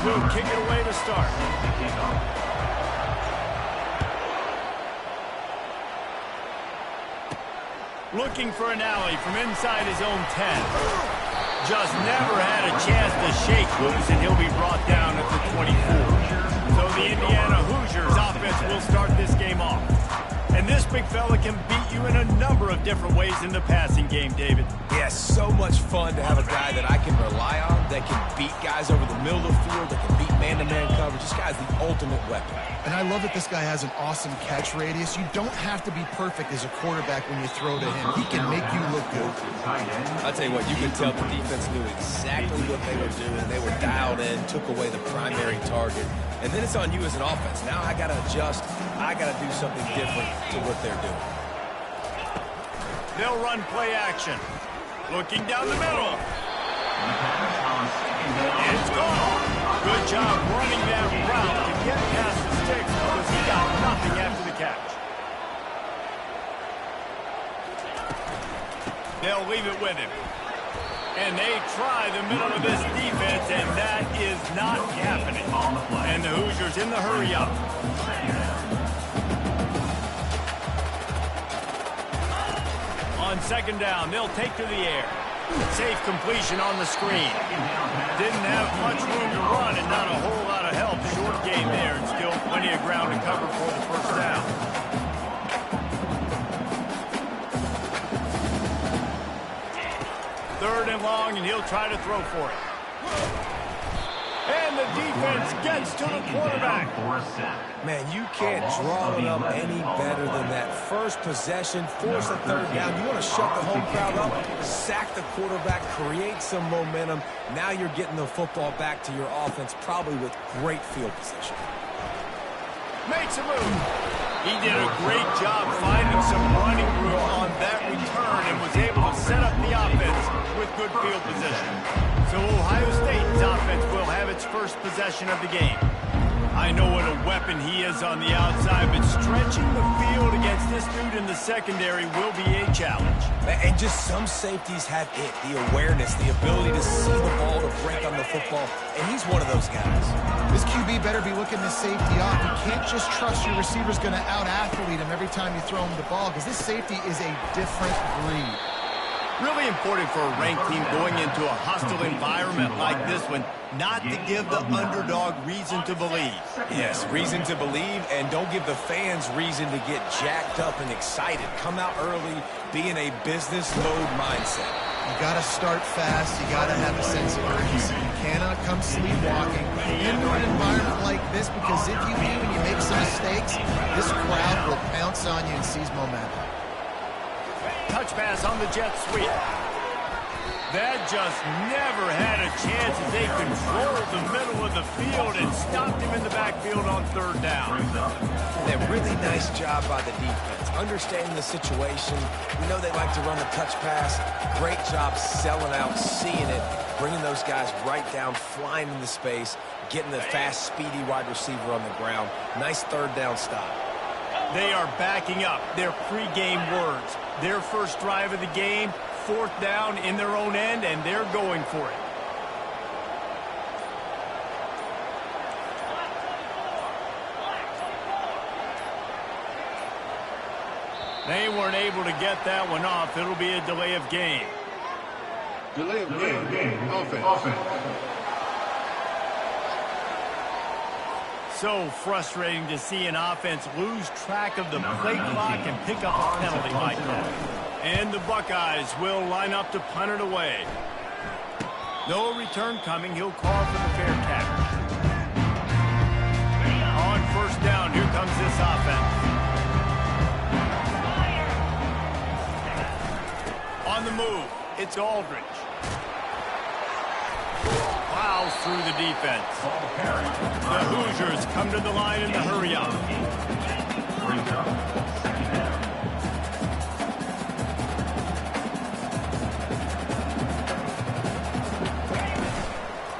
will kick it away to start. Looking for an alley from inside his own 10. Just never had a chance to shake loose, and he'll be brought down at the 24. So the Indiana Hoosiers offense will start this game off. And this big fella can beat you in a number of different ways in the passing game, David. Yeah, so much fun to have a guy that I can rely on, that can beat guys over the middle of the field, that can beat man-to-man coverage. This guy's the ultimate weapon. And I love that this guy has an awesome catch radius. You don't have to be perfect as a quarterback when you throw to him. He can make you look good. I'll tell you what, you can tell the defense knew exactly what they were doing. They were dialed in, took away the primary target. And then it's on you as an offense. Now I got to adjust. I got to do something different to what they're doing. They'll run play action. Looking down the middle. It's gone. Good job running that route to get past the sticks because he got nothing after the catch. They'll leave it with him. And they try the middle of this defense, and that is not happening. And the Hoosiers in the hurry up. On second down, they'll take to the air. Safe completion on the screen. Didn't have much room to run and not a whole lot of help. Short game there and still plenty of ground to cover for the first down. Third and long, and he'll try to throw for it. And the defense gets to the quarterback. Man, you can't draw it up any better than that. First possession, force a third down. You want to shut the home crowd up, sack the quarterback, create some momentum. Now you're getting the football back to your offense, probably with great field position. Makes a move. He did a great job finding some running room on that return and was able to set up the offense with good field position. So Ohio State's offense will have its first possession of the game. I know what a weapon he is on the outside, but stretching the field against this dude in the secondary will be a challenge. And just some safeties have it, the awareness, the ability to see the ball, to break on the football, and he's one of those guys. This QB better be looking this safety off. You can't just trust your receiver's going to out-athlete him every time you throw him the ball, because this safety is a different breed. Really important for a ranked team going into a hostile environment like this one, not to give the underdog reason to believe. Yes, reason to believe, and don't give the fans reason to get jacked up and excited. Come out early, be in a business mode mindset. You got to start fast. You got to have a sense of urgency. You cannot come sleepwalking into an environment like this, because if you do and you make some mistakes, this crowd will pounce on you and seize momentum. Touch pass on the jet sweep. That just never had a chance as they controlled the middle of the field and stopped him in the backfield on third down. A really nice job by the defense, understanding the situation. We know they like to run the touch pass. Great job selling out, seeing it, bringing those guys right down, flying into space, getting the fast, speedy wide receiver on the ground. Nice third down stop. They are backing up their pregame words. Their first drive of the game, fourth down in their own end, and they're going for it. They weren't able to get that one off. It'll be a delay of game. Delay of game. Offense. So frustrating to see an offense lose track of the play clock and pick up a penalty like that. And the Buckeyes will line up to punt it away. No return coming. He'll call for the fair catch. On first down, here comes this offense. On the move, it's Aldridge. Plows through the defense. The Hoosiers come to the line in the hurry up.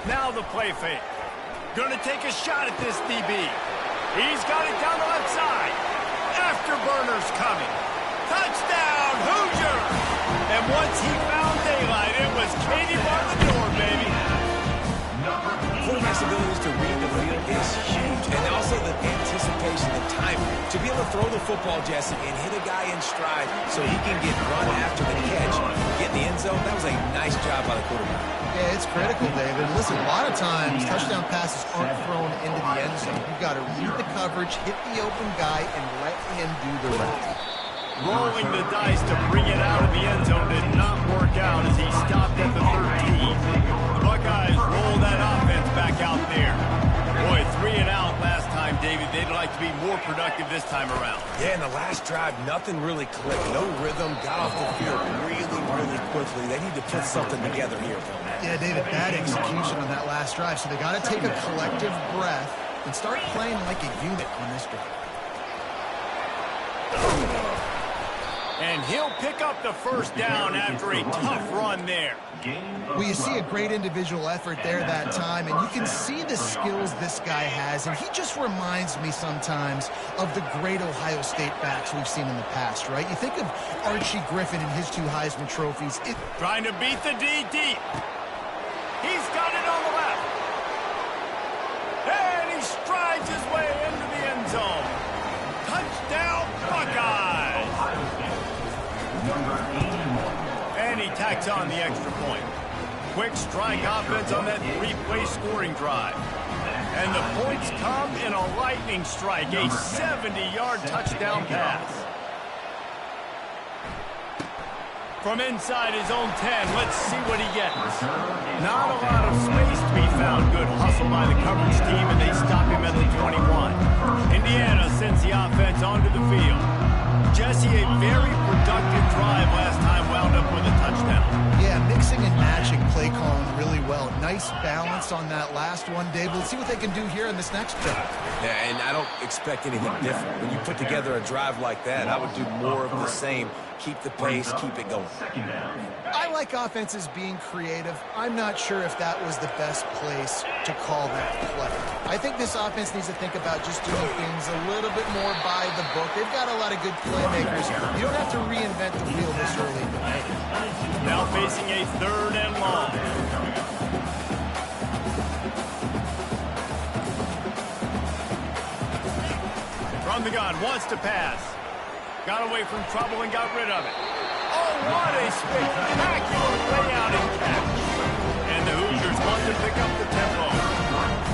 Now the play fake. Gonna take a shot at this DB. He's got it down the left side. Afterburner's coming. Touchdown, Hoosiers! And once he found daylight, it was Katie bar the door, baby. Quarterback's ability is to throw the football, Jesse, and hit a guy in stride so he can get run after the catch, get in the end zone. That was a nice job by the quarterback. Yeah, it's critical, David. Listen, a lot of times touchdown passes aren't thrown into the end zone. You've got to read the coverage, hit the open guy, and let him do the rest. Rolling the dice to bring it out of the end zone did not work out as he stopped at the 13. The Buckeyes roll that offense back out there. Boy, 3 and out last time, David. They'd like to be more productive this time around. Yeah, in the last drive, nothing really clicked. No rhythm, got off the field really quickly. They need to put something together here. Yeah, David, bad execution on that last drive. So they got to take a collective breath and start playing like a unit on this drive. And he'll pick up the first down after a tough run there. Well, you see a great individual effort there that time, and you can see the skills this guy has, and he just reminds me sometimes of the great Ohio State backs we've seen in the past, right? You think of Archie Griffin and his 2 Heisman trophies. Trying to beat the D deep. He's got it on the left. And he strides his way into the end zone. Touchdown, Buckeyes! And he tacks on the extra point. Quick strike offense on that 3-play scoring drive. And the points come in a lightning strike, a 70-yard touchdown pass. From inside his own 10, let's see what he gets. Not a lot of space to be found. Good hustle by the coverage team, and they stop him at the 21. Indiana sends the offense onto the field. Jesse, a very productive drive last time, wound up with a touchdown. Yeah, mixing and matching play calling really well. Nice balance on that last one, Dave. Let's see what they can do here in this next drive. Yeah, and I don't expect anything different. When you put together a drive like that, I would do more of the same. Keep the pace, keep it going. I like offenses being creative. I'm not sure if that was the best place to call that play. I think this offense needs to think about just doing things a little bit more by the book. They've got a lot of good playmakers. You don't have to reinvent the wheel this early in the game. Now facing a 3rd and long. From the gun, wants to pass. Got away from trouble and got rid of it. Oh, what a spectacular way out and catch. And the Hoosiers want to pick up the tempo.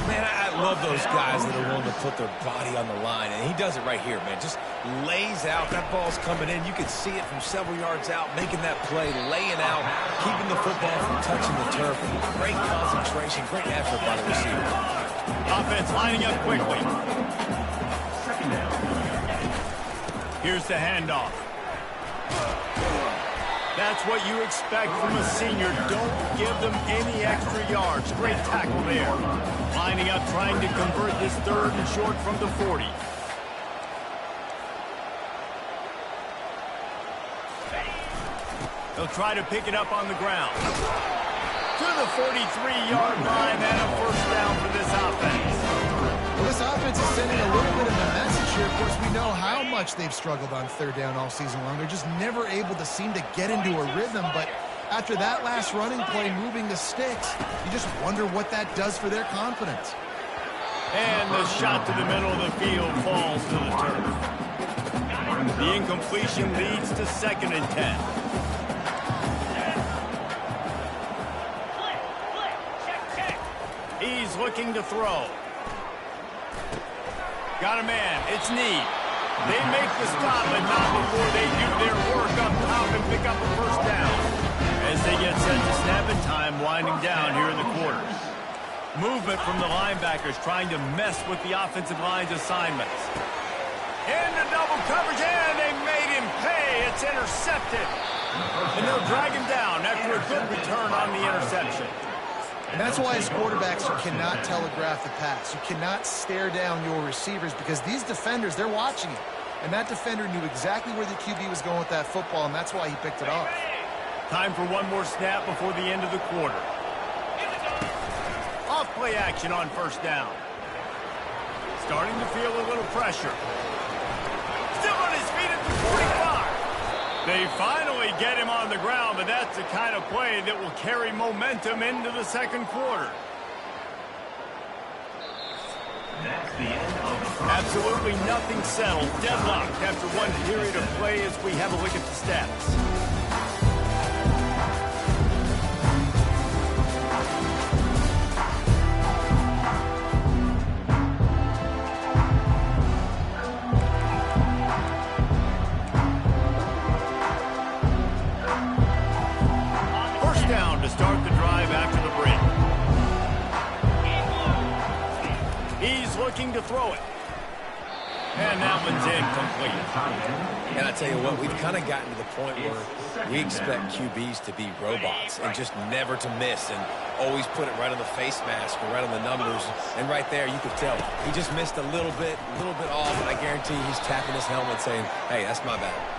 Man, I love those guys that are willing to put their body on the line, and he does it right here, man. Just lays out. That ball's coming in. You can see it from several yards out, making that play, laying out, keeping the football from touching the turf. Great concentration, great effort by the receiver. Offense lining up quickly. Here's the handoff. That's what you expect from a senior. Don't give them any extra yards. Great tackle there. Lining up, trying to convert this 3rd and short from the 40. They'll try to pick it up on the ground. To the 43-yard line and a first down for this offense. Well, this offense is sending a little bit of a message here. Of course, we know how much they've struggled on 3rd down all season long. They're just never able to seem to get into a rhythm. But after that last running play, moving the sticks, you just wonder what that does for their confidence. And the shot to the middle of the field falls to the turf. The incompletion leads to 2nd and 10. He's looking to throw. Got a man. It's Need. They make the stop, but not before they do their work up top and pick up a first down. As they get set to snap it, time winding down here in the quarter. Movement from the linebackers trying to mess with the offensive line's assignments. Into double coverage, and they made him pay. It's intercepted. And they'll drag him down after a good return on the interception. And that's why as quarterbacks, you cannot telegraph the pass. You cannot stare down your receivers because these defenders, they're watching it. And that defender knew exactly where the QB was going with that football, and that's why he picked it off. Time for one more snap before the end of the quarter. Off play action on first down. Starting to feel a little pressure. Still on his feet at the 45. They finally get him on the ground, but that's the kind of play that will carry momentum into the 2nd quarter. That's the end of the Absolutely nothing settled. Deadlocked after one period of play as we have a look at the stats. Down to start the drive after the break. He's looking to throw it. And that one's incomplete. And I tell you what, we've kind of gotten to the point where we expect QBs to be robots and just never to miss and always put it right on the face mask or right on the numbers. And right there, you could tell he just missed a little bit off, and I guarantee he's tapping his helmet saying, hey, that's my bad.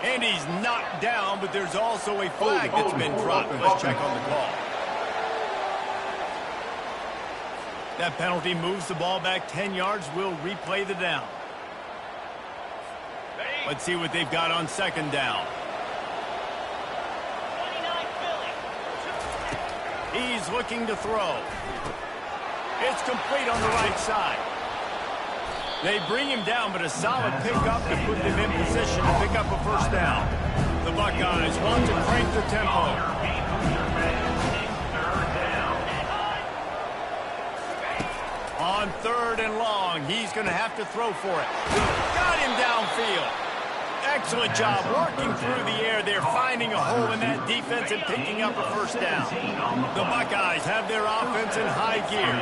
And he's knocked down, but there's also a flag that's been dropped. Let's check on the call. That penalty moves the ball back 10 yards. We'll replay the down. Let's see what they've got on second down. He's looking to throw. It's complete on the right side. They bring him down, but a solid pickup to put them in position to pick up a first down. The Buckeyes want to crank the tempo. On third and long, he's going to have to throw for it. Got him downfield. Excellent job working through the air. They're finding a hole in that defense and picking up a first down. The Buckeyes have their offense in high gear.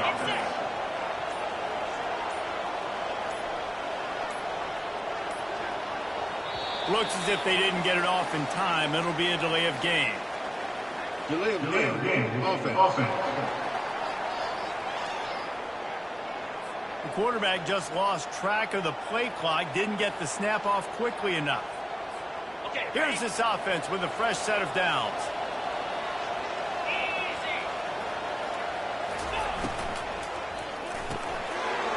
Looks as if they didn't get it off in time. It'll be a delay of game. Delay of game. Offense. The quarterback just lost track of the play clock. Didn't get the snap off quickly enough. Here's this offense with a fresh set of downs.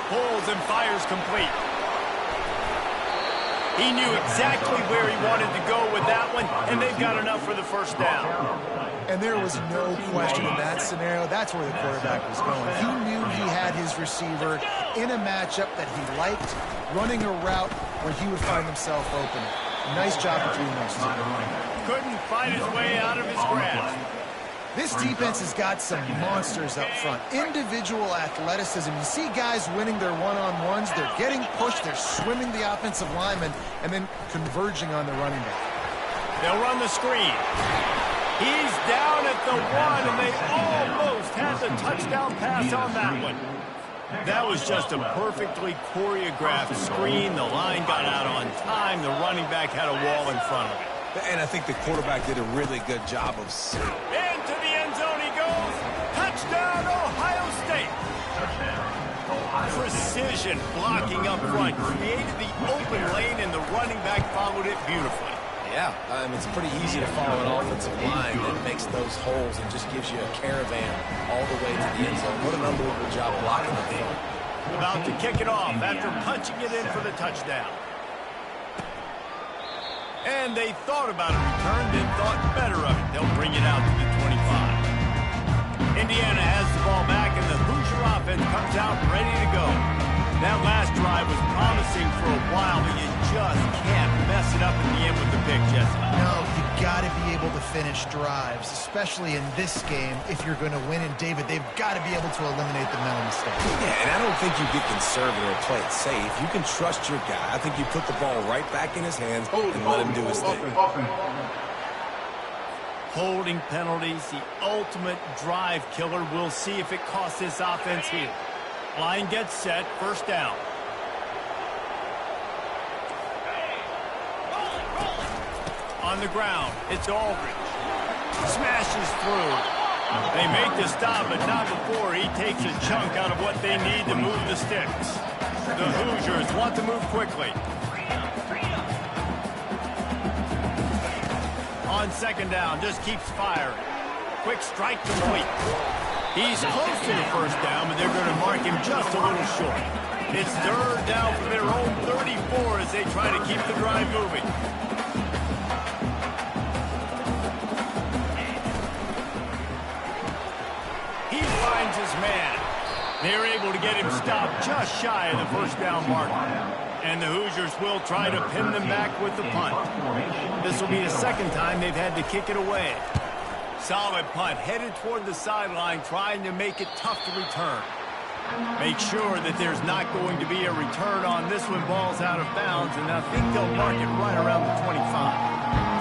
Pulls and fires complete. He knew exactly where he wanted to go with that one, and they've got enough for the first down. And there was no question in that scenario. That's where the quarterback was going. He knew he had his receiver in a matchup that he liked, running a route where he would find himself open. Nice job between those two. Couldn't find his way out of his grasp. This defense has got some monsters up front. Individual athleticism. You see guys winning their one-on-ones. They're getting pushed. They're swimming the offensive lineman and then converging on the running back. They'll run the screen. He's down at the one, and they almost had the touchdown pass on that one. That was just a perfectly choreographed screen. The line got out on time. The running back had a wall in front of him. And I think the quarterback did a really good job of into the end zone he goes. Touchdown, Ohio State. Precision blocking up front. Created the open lane, and the running back followed it beautifully. Yeah, it's pretty easy to follow an offensive line that makes those holes and just gives you a caravan all the way to the end zone. What an unbelievable job blocking the field. About to kick it off after punching it in for the touchdown. And they thought about a return, then thought better of it. They'll bring it out to the 25. Indiana has the ball back, and the Hoosier offense comes out ready to go. That last drive was promising for a while, but you just can't mess it up in the end with the pick, Jesse. No, you got to be able to finish drives, especially in this game. If you're going to win, and David, they've got to be able to eliminate the mental mistakes. Yeah, and I don't think you get conservative or play it safe. You can trust your guy. I think you put the ball right back in his hands and let him do his thing. Holding penalties, the ultimate drive killer. We'll see if it costs this offense here. Line gets set, first down. On the ground, it's Aldridge. Smashes through. They make the stop, but not before he takes a chunk out of what they need to move the sticks. The Hoosiers want to move quickly. On second down, just keeps firing. Quick strike complete. He's close to the first down, but they're going to mark him just a little short. It's third down from their own 34 as they try to keep the drive moving. He finds his man. They were able to get him stopped just shy of the first down mark. And the Hoosiers will try to pin them back with the punt. This will be the second time they've had to kick it away. Solid punt, headed toward the sideline, trying to make it tough to return. Make sure that there's not going to be a return on this when ball's out of bounds, and I think they'll mark it right around the 25.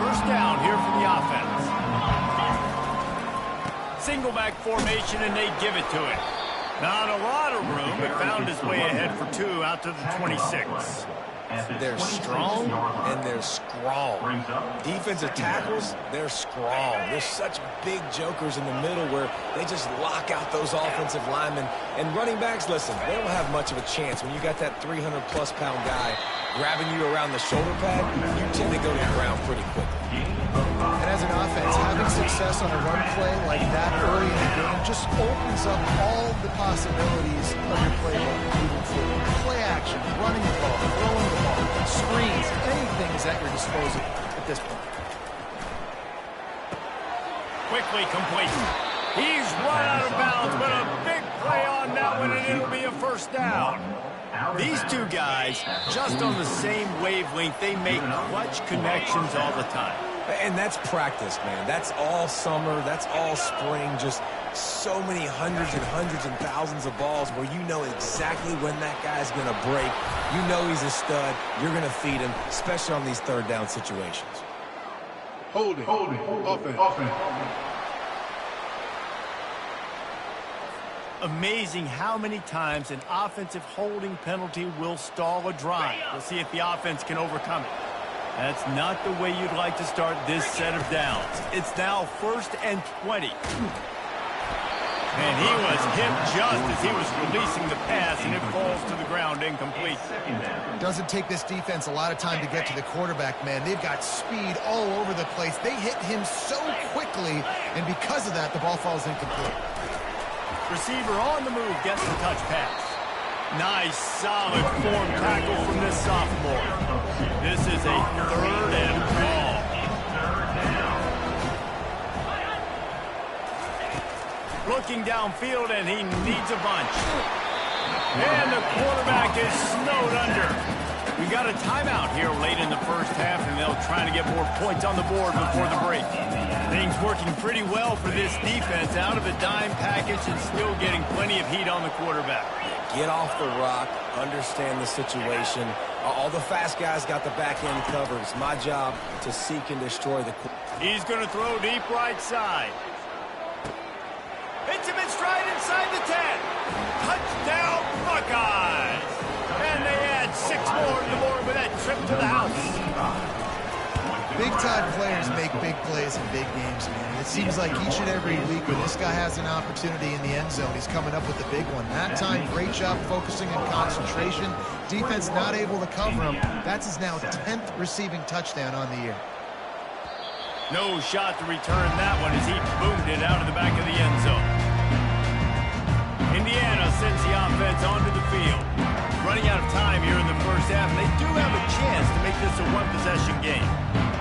First down here for the offense. Single back formation, and they give it to him. Not a lot of room, but found his way ahead for 2 out to the 26. They're strong and they're scrawl. Defensive tackles, they're scrawl. There's such big jokers in the middle where they just lock out those offensive linemen. And running backs, listen, they don't have much of a chance. When you got that 300-plus pound guy grabbing you around the shoulder pad, you tend to go to the ground pretty quickly. And as an offense, having success on a run play like that early in the game just opens up all the possibilities of your playbook moving forward. Play action, running the ball, throwing the ball, screens, anything is at your disposal at this point. Quickly complete. He's run out of bounds, but a big play on that one, and it'll be a first down. These two guys, just on the same wavelength, they make clutch connections all the time. And that's practice, man. That's all summer. That's all spring. Just so many hundreds and thousands of balls where you know exactly when that guy's going to break. You know he's a stud. You're going to feed him, especially on these third down situations. Holding. Offense. Amazing how many times an offensive holding penalty will stall a drive. We'll see if the offense can overcome it. That's not the way you'd like to start this set of downs. It's now 1st and 20. And he was hit just as he was releasing the pass, and it falls to the ground incomplete. Doesn't take this defense a lot of time to get to the quarterback, man. They've got speed all over the place. They hit him so quickly, and because of that, the ball falls incomplete. Receiver on the move gets the touch pass. Nice, solid form tackle from this sophomore. This is a 3rd and long. Looking downfield, and he needs a bunch. And the quarterback is snowed under. We got a timeout here late in the first half, and they'll try to get more points on the board before the break. Things working pretty well for this defense, out of a dime package and still getting plenty of heat on the quarterback. Get off the rock, understand the situation. All the fast guys got the back end covered. It's my job to seek and destroy the... He's going to throw deep right side. Hits him in stride inside the 10. Touchdown, Buckeyes. And they add 6 more to the board with that trip to the house. Big-time players make big plays in big games, man. It seems like each and every week when this guy has an opportunity in the end zone, he's coming up with a big one. That time, great job focusing on concentration. Defense not able to cover him. That's his now 10th receiving touchdown on the year. No shot to return that one as he boomed it out of the back of the end zone. Indiana sends the offense onto the field. Running out of time here in the first half, and they do have a chance to make this a one-possession game.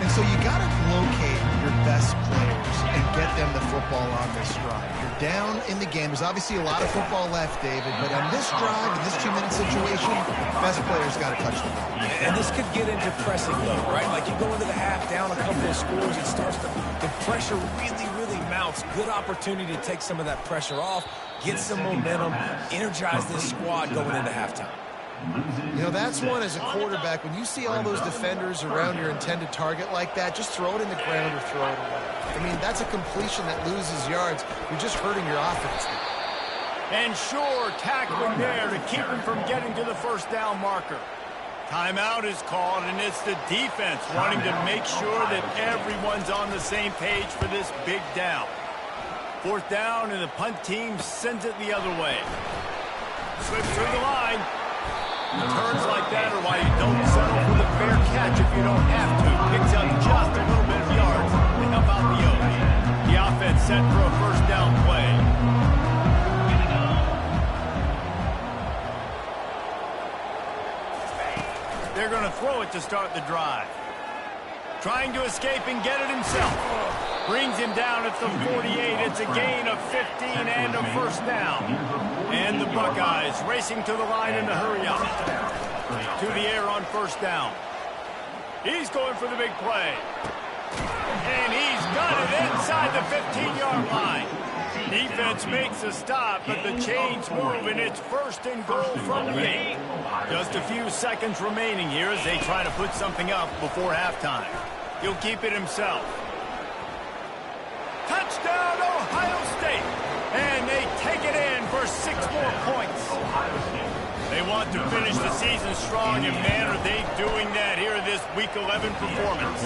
And so you got to locate your best players and get them the football on this drive. You're down in the game. There's obviously a lot of football left, David, but on this drive, in this 2-minute situation, best players got to touch the ball. And this could get into pressing mode, right? Like you go into the half down a couple of scores, it starts to, the pressure really mounts. Good opportunity to take some of that pressure off, get some momentum, energize this squad going into halftime. You know, that's one as a quarterback. When you see all those defenders around your intended target like that, just throw it in the ground or throw it away. I mean, that's a completion that loses yards. You're just hurting your offense. And sure, tackling there to keep him from getting to the first down marker. Timeout is called, and it's the defense wanting to make sure that everyone's on the same page for this big down. 4th down, and the punt team sends it the other way. Slips through the line. Returns like that are why you don't settle for the fair catch if you don't have to. Picks up just a little bit of yards to help out the O's. The offense set for a first down play. They're going to throw it to start the drive. Trying to escape and get it himself. Brings him down at the 48. It's a gain of 15 and a first down. And the Buckeyes racing to the line in the hurry up. To the air on first down. He's going for the big play. And he's got it inside the 15-yard line. Defense makes a stop, but the chains move, and it's first and goal from the 8. Just a few seconds remaining here as they try to put something up before halftime. He'll keep it himself. Touchdown, Ohio State. And they take it in for 6 more points. They want to finish the season strong, and man, are they doing that here in this Week 11 performance.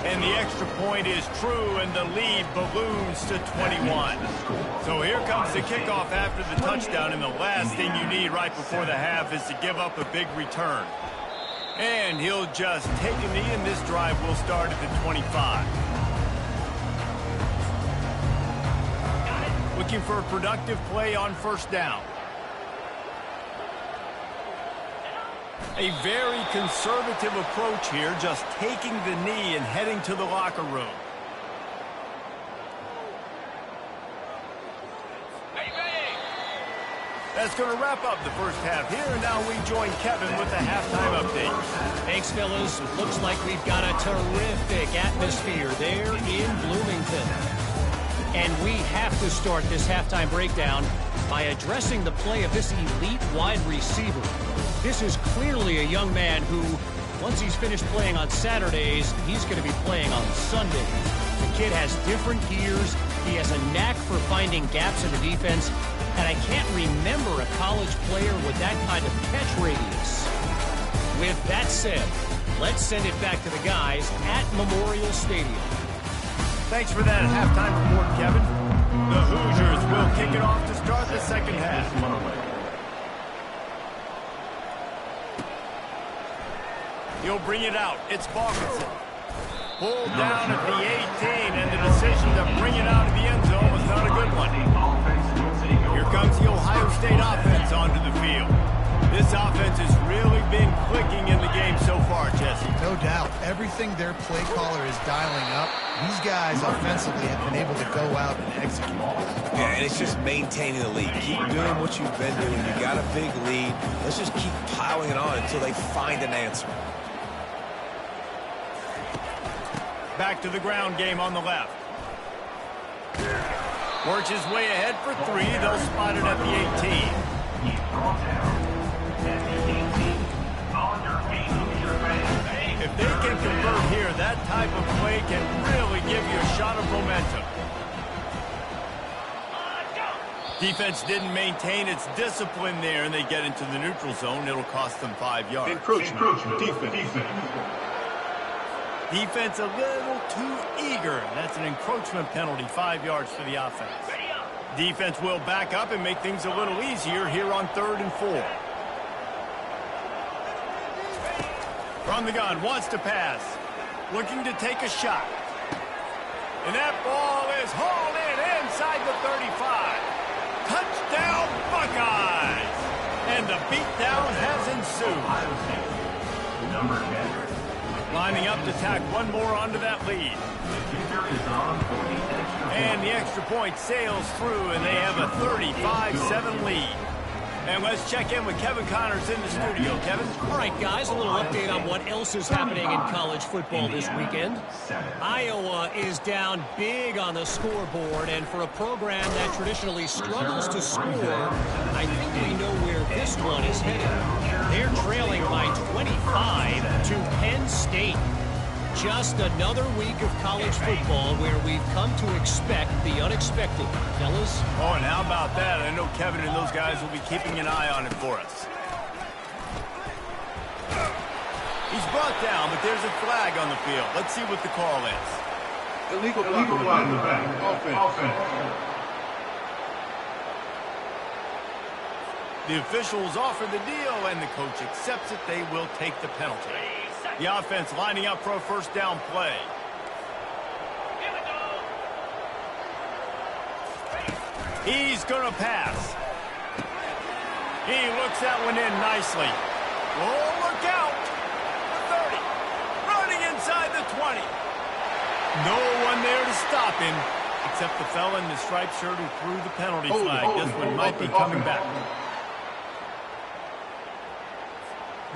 And the extra point is true, and the lead balloons to 21. So here comes the kickoff after the touchdown, and the last thing you need right before the half is to give up a big return. And he'll just take a knee, and this drive will start at the 25. Looking for a productive play on first down. A very conservative approach here, just taking the knee and heading to the locker room. That's going to wrap up the first half here, and now we join Kevin with the halftime update. Thanks, fellas. Looks like we've got a terrific atmosphere there in Bloomington. And we have to start this halftime breakdown by addressing the play of this elite wide receiver. This is clearly a young man who, once he's finished playing on Saturdays, he's going to be playing on Sundays. The kid has different gears. He has a knack for finding gaps in the defense. And I can't remember a college player with that kind of catch radius. With that said, let's send it back to the guys at Memorial Stadium. Thanks for that halftime report, Kevin. The Hoosiers will kick it off to start the second half. He'll bring it out. It's Balkinson. Pulled down at the 18, and the decision to bring it out of the end zone was not a good one. Here comes the Ohio State offense onto the field. This offense has really been clicking in the game so far, Jesse. No doubt. Everything their play caller is dialing up, these guys offensively have been able to go out and execute. Yeah, and it's just maintaining the lead. Keep doing what you've been doing. You got a big lead. Let's just keep piling it on until they find an answer. Back to the ground game on the left. Works his way ahead for 3. They'll spot it at the 18. If they can convert here, that type of play can really give you a shot of momentum. Defense didn't maintain its discipline there, and they get into the neutral zone. It'll cost them 5 yards. Encroachment. Defense. Defense a little too eager. That's an encroachment penalty, 5 yards for the offense. Defense will back up and make things a little easier here on 3rd and 4. From the gun, wants to pass. Looking to take a shot. And that ball is hauled in inside the 35. Touchdown, Buckeyes! And the beatdown has ensued. Lining up to tack one more onto that lead. And the extra point sails through, and they have a 35-7 lead. And let's check in with Kevin Connors in the studio. Kevin? All right, guys, a little update on what else is happening in college football this weekend. Iowa is down big on the scoreboard, and for a program that traditionally struggles to score, I think we know where this one is headed. They're trailing by 25 to Penn State. Just another week of college football where we've come to expect the unexpected. Fellas? Oh, and how about that? I know Kevin and those guys will be keeping an eye on it for us. He's brought down, but there's a flag on the field. Let's see what the call is. Illegal flag in the back. Offense. The officials offer the deal, and the coach accepts it. They will take the penalty. The offense lining up for a first down play. He's going to pass. He looks that one in nicely. Oh, look out. The 30. Running inside the 20. No one there to stop him, except the fella in the striped shirt who threw the penalty flag. This one might be coming back.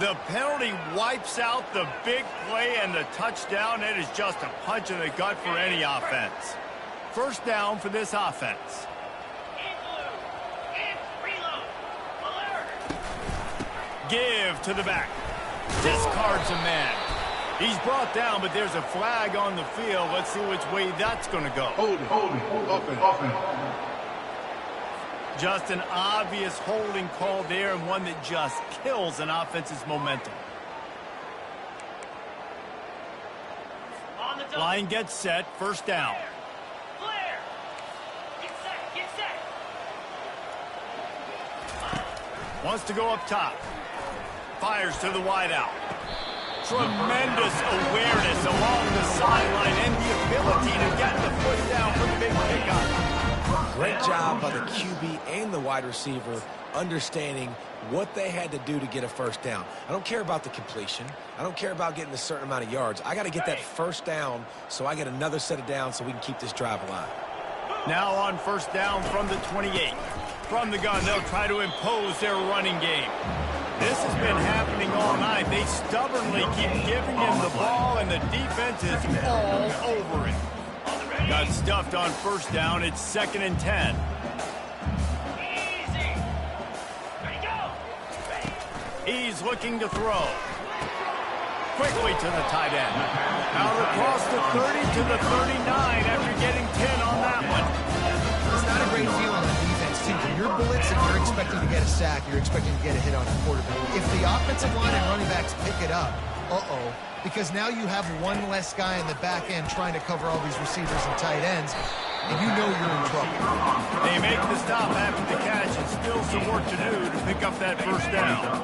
The penalty wipes out the big play and the touchdown. It is just a punch in the gut for any offense. First down for this offense. Give to the back. Discards a man. He's brought down, but there's a flag on the field. Let's see which way that's going to go. Holding. Offense. Just an obvious holding call there, and one that just kills an offense's momentum. Line gets set. First down. Wants to go up top. Fires to the wideout. Tremendous awareness along the sideline and the ability to get the foot down for the big pickup. Great job by the QB and the wide receiver understanding what they had to do to get a first down. I don't care about the completion. I don't care about getting a certain amount of yards. I got to get that first down so I get another set of downs so we can keep this drive alive. Now on first down from the 28. From the gun, they'll try to impose their running game. This has been happening all night. They stubbornly keep giving him the ball, and the defense is all over it. Got stuffed on first down. It's 2nd and 10. He's looking to throw. Quickly to the tight end. Out across the 30 to the 39 after getting 10 on that one. It's not a great feeling on defense, too. When you're blitzing, you're expecting to get a sack. You're expecting to get a hit on your quarterback. If the offensive line and running backs pick it up, because now you have one less guy in the back end trying to cover all these receivers and tight ends, and you know you're in trouble. They make the stop after the catch, and still some work to do to pick up that first down.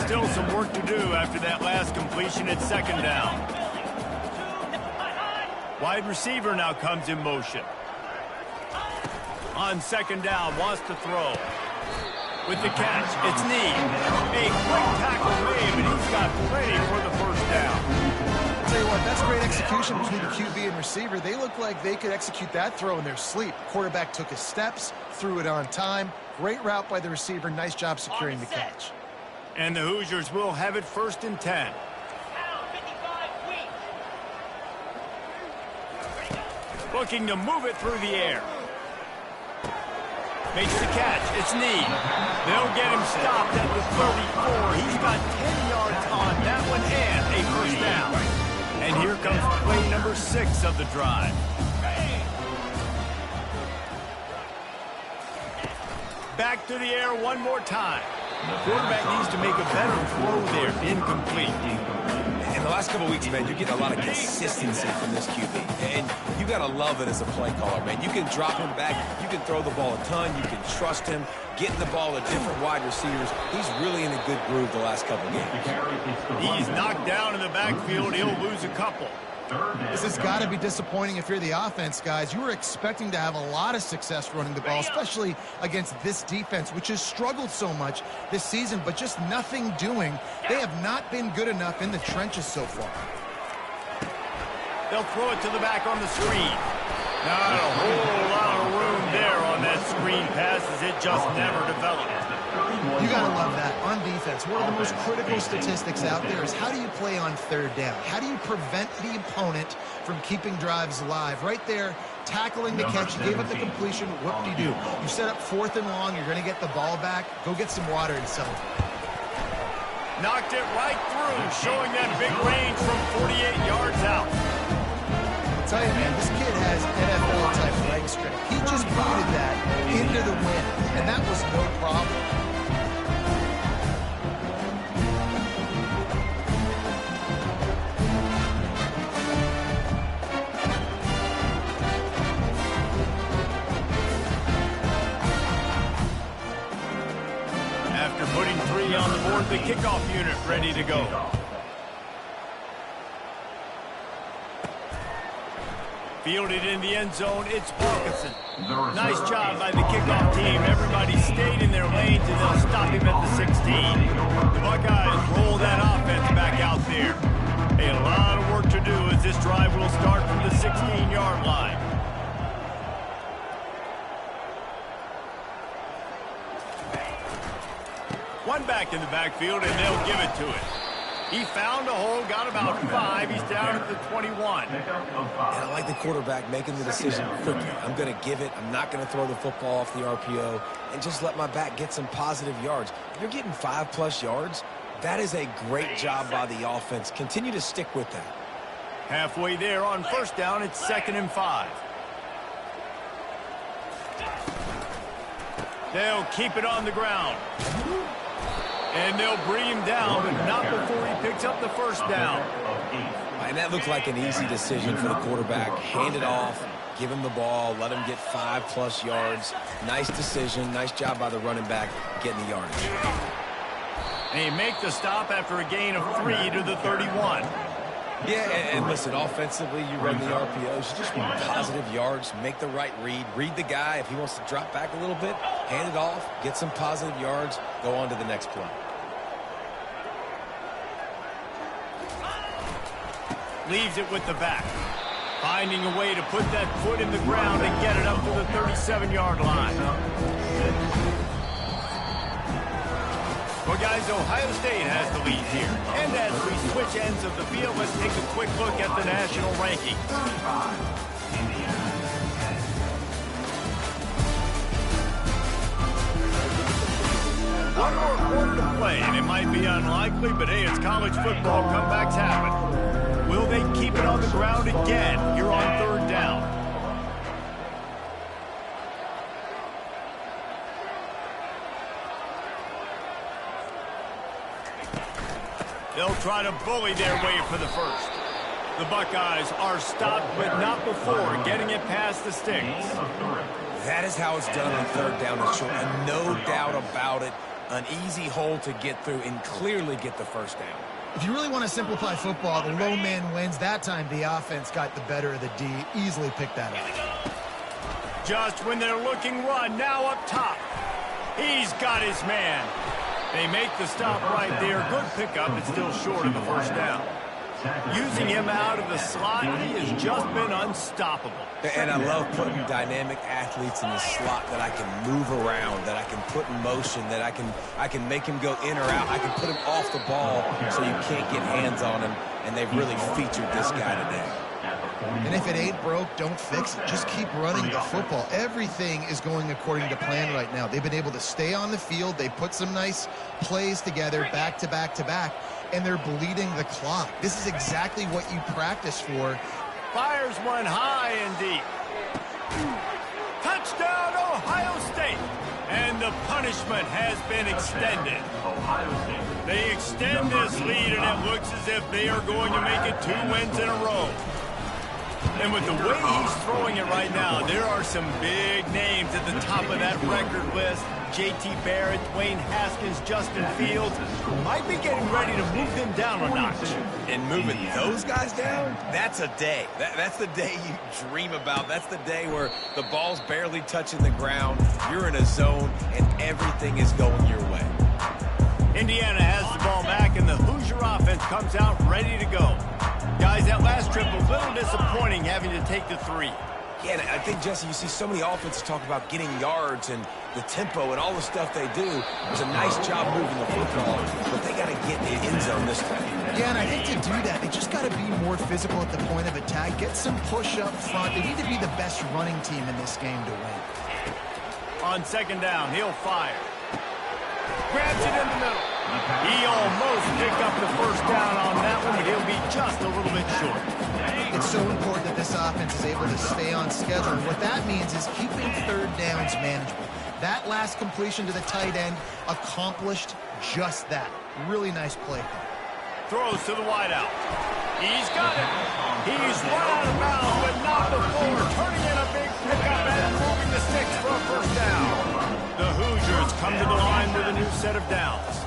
Still some work to do after that last completion at 2nd down. Wide receiver now comes in motion. On 2nd down, wants to throw. With the catch, it's Need. A quick tackle made, but he's got plenty for the first down. I'll tell you what, that's great execution between the QB and receiver. They look like they could execute that throw in their sleep. Quarterback took his steps, threw it on time. Great route by the receiver. Nice job securing the catch. And the Hoosiers will have it 1st and 10. Looking to move it through the air. Makes the catch. It's Need. They'll get him stopped at the 34. He's got 10 yards on that one and a first down. And here comes play number 6 of the drive. Back to the air one more time. The quarterback needs to make a better throw there. Incomplete. In the last couple of weeks, man, you're getting a lot of consistency from this QB. And you got to love it as a play caller, man. You can drop him back. You can throw the ball a ton. You can trust him. Getting the ball to different wide receivers. He's really in a good groove the last couple of games. He's knocked down in the backfield. He'll lose a couple. This has got to be disappointing if you're the offense, guys. You were expecting to have a lot of success running the ball, especially against this defense, which has struggled so much this season, but just nothing doing. They have not been good enough in the trenches so far. They'll throw it to the back on the screen. Not a whole lot of room there on that screen pass as it just never developed. You got to love that. On defense, one of the most critical statistics out there is how do you play on 3rd down? How do you prevent the opponent from keeping drives alive? Right there, tackling the catch. You gave up the completion. Whoop-de-doo. You set up 4th and long. You're going to get the ball back. Go get some water and celebrate. Knocked it right through, showing that big range from 48 yards out. I'll tell you, man, this kid has NFL-type leg strength. He just booted that into the wind, and that was no problem. After putting 3 on the board, the kickoff unit ready to go. Fielded in the end zone, it's Parkinson. Nice job by the kickoff team. Everybody stayed in their lanes, and they'll stop him at the 16. The Buckeyes roll that offense back out there. A lot of work to do as this drive will start from the 16-yard line. One back in the backfield, and they'll give it to it. He found a hole, got about 5. He's down at the 21. And I like the quarterback making the decision quickly. I'm going to give it. I'm not going to throw the football off the RPO and just let my back get some positive yards. If you're getting 5+ yards, that is a great job by the offense. Continue to stick with that. Halfway there on first down, it's 2nd and 5. They'll keep it on the ground. And they'll bring him down, but not before he picks up the first down. And that looked like an easy decision for the quarterback. Hand it off, give him the ball, let him get 5+ yards. Nice decision. Nice job by the running back getting the yardage. And he make the stop after a gain of 3 to the 31. Yeah, and listen, offensively, you run the RPOs. You just want positive yards, make the right read the guy. If he wants to drop back a little bit, hand it off, get some positive yards, go on to the next play. Leaves it with the back. Finding a way to put that foot in the ground and get it up to the 37-yard line. Well, guys, Ohio State has the lead here. And as we switch ends of the field, let's take a quick look at the national rankings. One more quarter to play, and it might be unlikely, but hey, it's college football. Comebacks happen. Will they keep it on the ground again here on 3rd down? They'll try to bully their way for the first. The Buckeyes are stopped, but not before getting it past the sticks. That is how it's done on 3rd down and short, and no doubt about it. An easy hole to get through and clearly get the first down. If you really want to simplify football, the low man wins. That time the offense got the better of the D. Easily picked that up. Just when they're looking run, now up top. He's got his man. They make the stop right there. Good pickup. It's still short of the first down. Using him out of the slot, he has just been unstoppable. And I love putting dynamic athletes in the slot that I can move around, that I can put in motion, that I can make him go in or out. I can put him off the ball so you can't get hands on him, and they've really featured this guy today. And if it ain't broke, don't fix it. Just keep running the football. Everything is going according to plan right now. They've been able to stay on the field. They put some nice plays together back to back to back, and they're bleeding the clock. This is exactly what you practice for. Fires one high and deep. Touchdown, Ohio State. And the punishment has been extended. They extend this lead, and it looks as if they are going to make it 2 wins in a row. And with the way he's throwing it right now, there are some big names at the top of that record list. J.T. Barrett, Dwayne Haskins, Justin Fields might be getting ready to move them down a notch. And moving those guys down, that's a day. That's the day you dream about. That's the day where the ball's barely touching the ground, you're in a zone, and everything is going your way. Indiana has the ball back, and the Hoosier offense comes out ready to go. Guys, that last trip a little disappointing having to take the 3. Yeah, and I think, Jesse, you see so many offenses talk about getting yards and the tempo and all the stuff they do. It was a nice job moving the football, but they got to get in the end zone this time. Yeah, and I think to do that, they just got to be more physical at the point of attack, get some push up front. They need to be the best running team in this game to win. On 2nd down, he'll fire. Grabs it in the middle. He almost picked up the first down on that one, but he'll be just a little bit short. It's so important that this offense is able to stay on schedule. And what that means is keeping 3rd downs manageable. That last completion to the tight end accomplished just that. Really nice play. Throws to the wideout. He's got it. He's run out of bounds, but not before turning in a big pickup and moving the sticks for a first down. The Hoosiers come to the line with a new set of downs.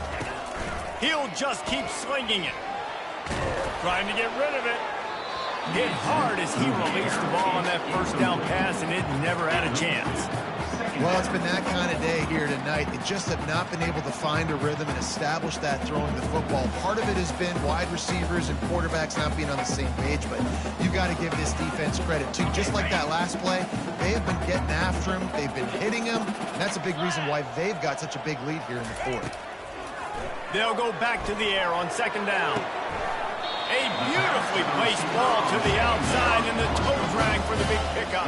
He'll just keep slinging it. Trying to get rid of it. Hit hard as he released the ball on that first down pass, and it never had a chance. Well, it's been that kind of day here tonight. right. They just have not been able to find a rhythm and establish that throwing the football. Part of it has been wide receivers and quarterbacks not being on the same page, but you got to give this defense credit, too. Just like that last play, they have been getting after him. They've been hitting him, and that's a big reason why they've got such a big lead here in the fourth. They'll go back to the air on second down. A beautifully placed ball to the outside, and the toe drag for the big pickup.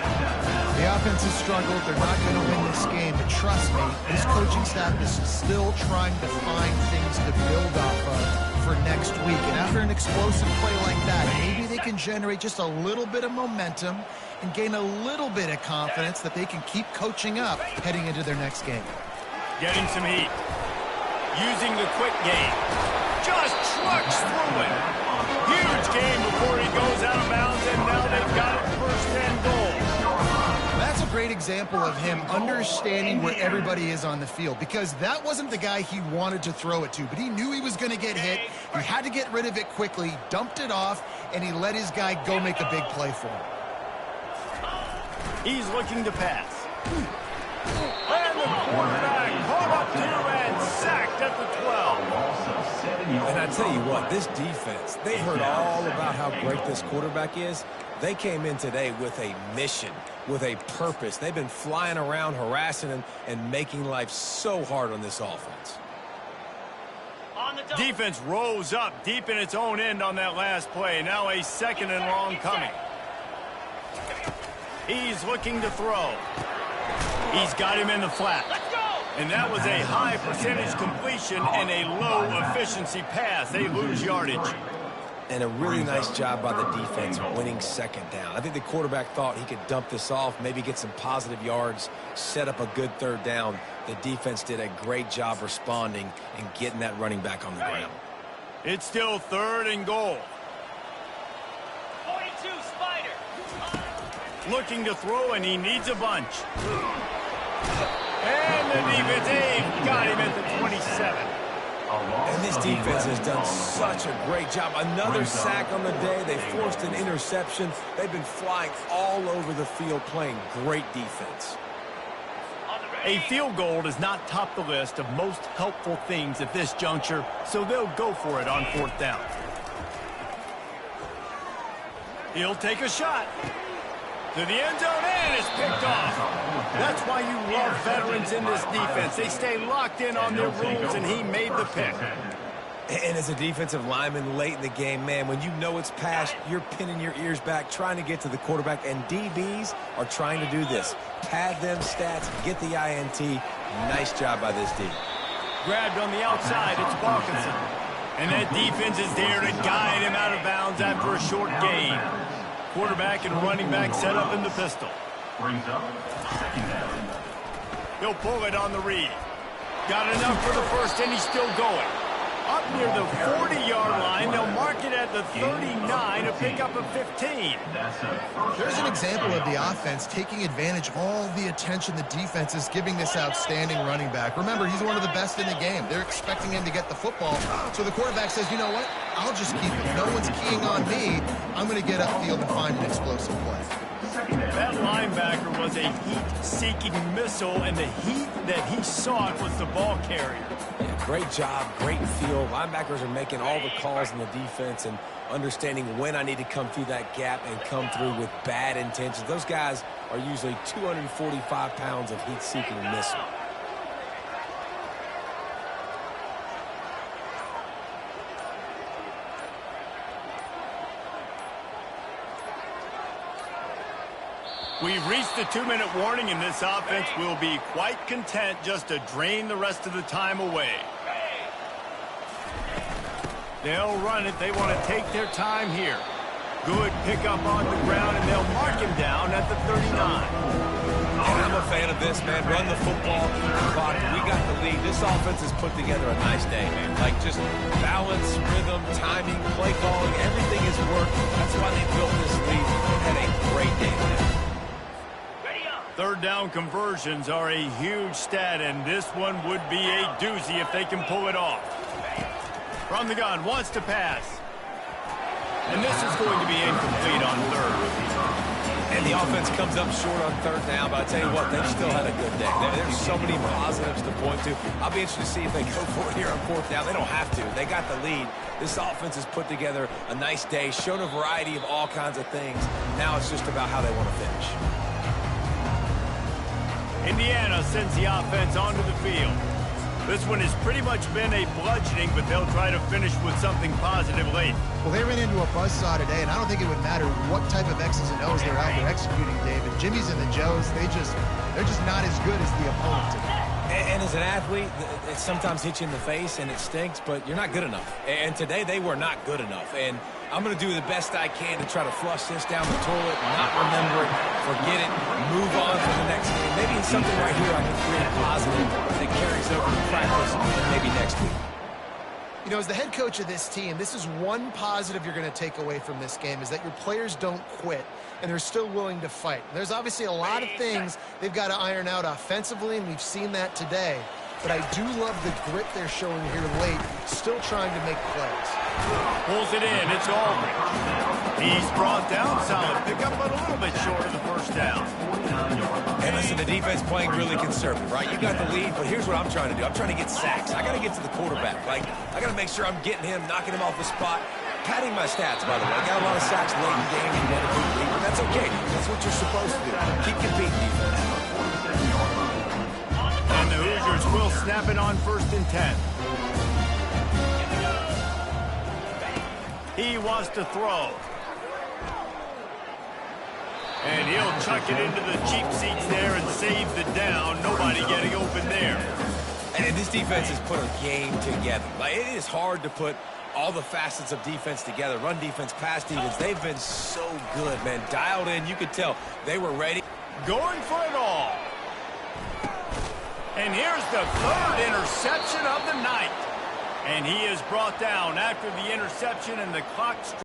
The offense has struggled. They're not going to win this game, but trust me, this coaching staff is still trying to find things to build off of for next week. And after an explosive play like that, maybe they can generate just a little bit of momentum and gain a little bit of confidence that they can keep coaching up heading into their next game. Getting some heat. Using the quick game. Just trucks through it. Huge game before he goes out of bounds, and now they've got it first and goal. That's a great example of him understanding where everybody is on the field, because that wasn't the guy he wanted to throw it to, but he knew he was going to get hit. He had to get rid of it quickly, dumped it off, and he let his guy go make a big play for him. He's looking to pass. And the quarterback caught up to and sacked at the 12. And I tell you what, this defense, they've heard all about how great this quarterback is. They came in today with a mission, with a purpose. They've been flying around, harassing him, and making life so hard on this offense. Defense rose up deep in its own end on that last play. Now a second and long coming. He's looking to throw. He's got him in the flat. And that was a high percentage completion and a low efficiency pass. They lose yardage. And a really nice job by the defense winning second down. I think the quarterback thought he could dump this off, maybe get some positive yards, set up a good third down. The defense did a great job responding and getting that running back on the ground. It's still third and goal. 42 Spider. Looking to throw, and he needs a bunch. And the defense got him at the 27. And this defense has done such a great job. Another sack on the day. They forced an interception. They've been flying all over the field playing great defense. A field goal does not top the list of most helpful things at this juncture, so they'll go for it on fourth down. He'll take a shot. To the end zone, and it's picked off. That's why you love veterans in this defense. They stay locked in on their rules, and he made the pick. And as a defensive lineman late in the game, man, when you know it's past, you're pinning your ears back, trying to get to the quarterback, and DBs are trying to do this. Pad them stats, get the INT. Nice job by this D. Grabbed on the outside, it's Balkinson. And that defense is there to guide him out of bounds after a short gain. Quarterback and running back set up in the pistol. Brings up second down. He'll pull it on the read. Got enough for the first, and he's still going. Up near the 40-yard line, they'll mark it at the 39 to pick up a 15. There's an example of the offense taking advantage of all the attention the defense is giving this outstanding running back. Remember, he's one of the best in the game. They're expecting him to get the football. So the quarterback says, you know what? I'll just keep it. No one's keying on me. I'm going to get upfield and find an explosive play. That linebacker was a heat-seeking missile, and the heat that he sought was the ball carrier. Yeah, great job, great feel. Linebackers are making all the calls in the defense and understanding when I need to come through that gap and come through with bad intentions. Those guys are usually 245 pounds of heat-seeking missile. We've reached the 2-minute warning, and this offense will be quite content just to drain the rest of the time away. They'll run it. They want to take their time here. Good pickup on the ground, and they'll mark him down at the 39. And I'm a fan of this, man. Run the football, keep the clock. We got the lead. This offense has put together a nice day, man. Like just balance, rhythm, timing, play calling, everything has worked. That's why they built this lead and had a great day today. Third down conversions are a huge stat, and this one would be a doozy if they can pull it off. From the gun, wants to pass. And this is going to be incomplete on third. And And the offense comes up short on third down, but I tell you what, they've still had a good day. There's so many positives to point to. I'll be interested to see if they go for it here on fourth down. They don't have to. They got the lead. This offense has put together a nice day, shown a variety of all kinds of things. Now it's just about how they want to finish. Indiana sends the offense onto the field. This one has pretty much been a bludgeoning, but they'll try to finish with something positive late. Well, they ran into a buzzsaw today, and I don't think it would matter what type of X's and O's they're out there executing, David. Jimmy's and the Joes, they're just not as good as the opponent today. And as an athlete, it sometimes hits you in the face and it stinks, but you're not good enough. And today they were not good enough. And I'm going to do the best I can to try to flush this down the toilet, not remember it, forget it, move on to the next game. Maybe something right here I can create positive that carries over to practice maybe next week. You know, as the head coach of this team, this is one positive you're going to take away from this game, is that your players don't quit and they're still willing to fight. There's obviously a lot of things they've got to iron out offensively, and we've seen that today. But I do love the grit they're showing here late, still trying to make plays. Pulls it in. It's Aldridge. He's brought down. Solid pickup, but a little bit short of the first down. And listen, the defense playing really conservative, right? You got the lead, but here's what I'm trying to do. I'm trying to get sacks. I got to get to the quarterback. Like, I got to make sure I'm getting him, knocking him off the spot. Padding my stats, by the way. I got a lot of sacks late in games and won a good lead, but that's okay. That's what you're supposed to do. Keep competing, defense. And the Hoosiers will snap it on 1st and 10. He wants to throw. And he'll chuck it into the cheap seats there and save the down. Nobody getting open there. And this defense has put a game together. Like, it is hard to put all the facets of defense together. Run defense, pass defense. They've been so good, man. Dialed in. You could tell they were ready. Going for it all. And here's the 3rd interception of the night. And he is brought down after the interception, and the clock